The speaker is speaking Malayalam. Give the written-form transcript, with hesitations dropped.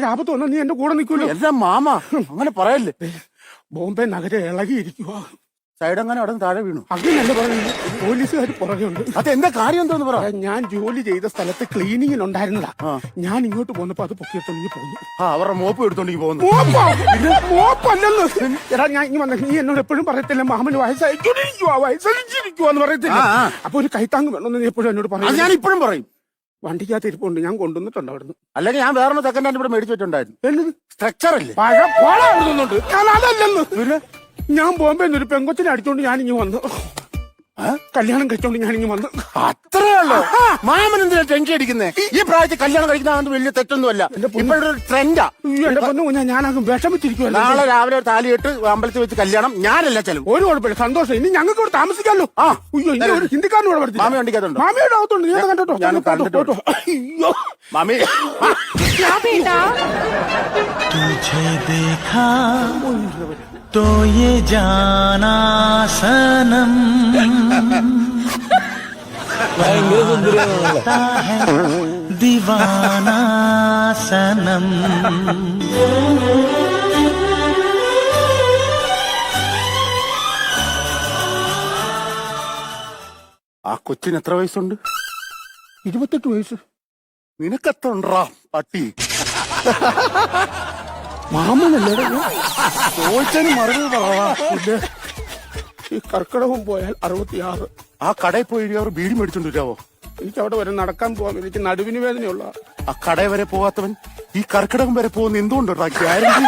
ആപത്ത് വന്നാൽ നീ എന്റെ കൂടെ നിൽക്കുമല്ലോ. എന്റെ മാമ അങ്ങനെ പറയല്ലേ. ബോംബെ നഗരം ഇളകിയിരിക്കുക. സൈഡ് അങ്ങനെ അവിടെ താഴെ വീണു. അങ്ങനല്ല പറയുന്നത്, പോലീസുകാർ പുറകെ ഉണ്ട്. അതെന്താ കാര്യം എന്തോന്ന് പറ. ഞാൻ ജോലി ചെയ്ത സ്ഥലത്ത് ക്ലീനിങ്ങിനുണ്ടായിരുന്നതാ. ഞാൻ ഇങ്ങോട്ട് പോന്നപ്പോ അത് പൊക്കിയെടുത്തോണ്ടെങ്കിൽ പോകുന്നു. അവരുടെ മോപ്പ് എടുത്തോണ്ടെങ്കിൽ പോകുന്നു. മോപ്പല്ലെന്ന്. എടാ ഞാൻ ഇനി വന്ന നീ എന്നോട് എപ്പോഴും പറയത്തില്ല മാമന് വയസ്സലിച്ചിരിക്കുവാന്ന് പറയത്തില്ല. അപ്പൊ ഒരു കൈത്താങ് വേണമെന്ന് നീ എപ്പോഴും എന്നോട് പറയും. ഞാൻ ഇപ്പോഴും പറയും. വണ്ടിക്കകത്ത് ഇരിപ്പുണ്ട്, ഞാൻ കൊണ്ടുവന്നിട്ടുണ്ട് അവിടുന്ന്. അല്ലെങ്കിൽ ഞാൻ വേറെ സെക്കൻഡ് ഹാൻഡ് ഇവിടെ മേടിച്ചു വെച്ചിട്ടുണ്ടായിരുന്നു. സ്ട്രക്ചർ അല്ലേ അവിടുന്നുണ്ട്. ഞാൻ അതല്ലെന്ന്. ഞാൻ ബോംബെ ഒരു പെങ്കൊച്ചിനെ അടിച്ചോണ്ട് ഞാനിങ്ങി വന്നു. കല്യാണം കഴിച്ചോണ്ട് ഞാനിങ്ങി വന്നു. അത്രേ ഉള്ളൂ. മാമൻ എന്തിനാ ടെൻഷൻ അടിക്കുന്നേ? ഈ പ്രായത്തിൽ കല്യാണം കഴിക്കുന്ന വലിയ തെറ്റൊന്നുമല്ല. ഇപ്പോഴൊരു ട്രെൻഡാ. എന്റെ പൊന്നു ഞാനങ്ങ് വിഷമിച്ചിരിക്കുവല്ലോ. നാളെ രാവിലെ താലിയിട്ട് അമ്പലത്തിൽ വെച്ച് കല്യാണം. ഞാനല്ല ചെലവ്. ഒരു കുഴപ്പമില്ല, സന്തോഷം. ഇനി ഞങ്ങൾക്ക് ഇവിടെ താമസിക്കാമല്ലോ. അയ്യോ ഇനി ഒരു ഹിന്ദിക്കാരനും ഇവിടെ പഠിച്ചു. മാമി വണ്ടിക്കകത്തുണ്ട്. മാമിയുടെ അകത്തുണ്ട്. നീ കണ്ടോ? ഞാൻ കണ്ടിട്ടോ. അയ്യോ മാമി तुझे देखा तो ये जाना सनम दीवाना सनम. ആ കൊച്ചിന് എത്ര വയസ്സുണ്ട്? 28 വയസ്സ്. നിനക്കെത്ര ഉണ്ടാ പട്ടി? മാമനല്ലേ ചോദിച്ചതിന് മറുപടി പറയാ. ഈ കർക്കിടകം പോയാൽ 66. ആ കടയിൽ പോയി അവർ ബീഡി മേടിച്ചോണ്ട് വരാവോ? എനിക്ക് അവിടെ വരെ നടക്കാൻ പോവാൻ. എനിക്ക് നടുവിന് വേദനയുള്ള. ആ കടയിൽ വരെ പോകാത്തവൻ ഈ കർക്കിടകം വരെ പോകുന്ന എന്തുകൊണ്ടാ ഗ്യാരണ്ടി?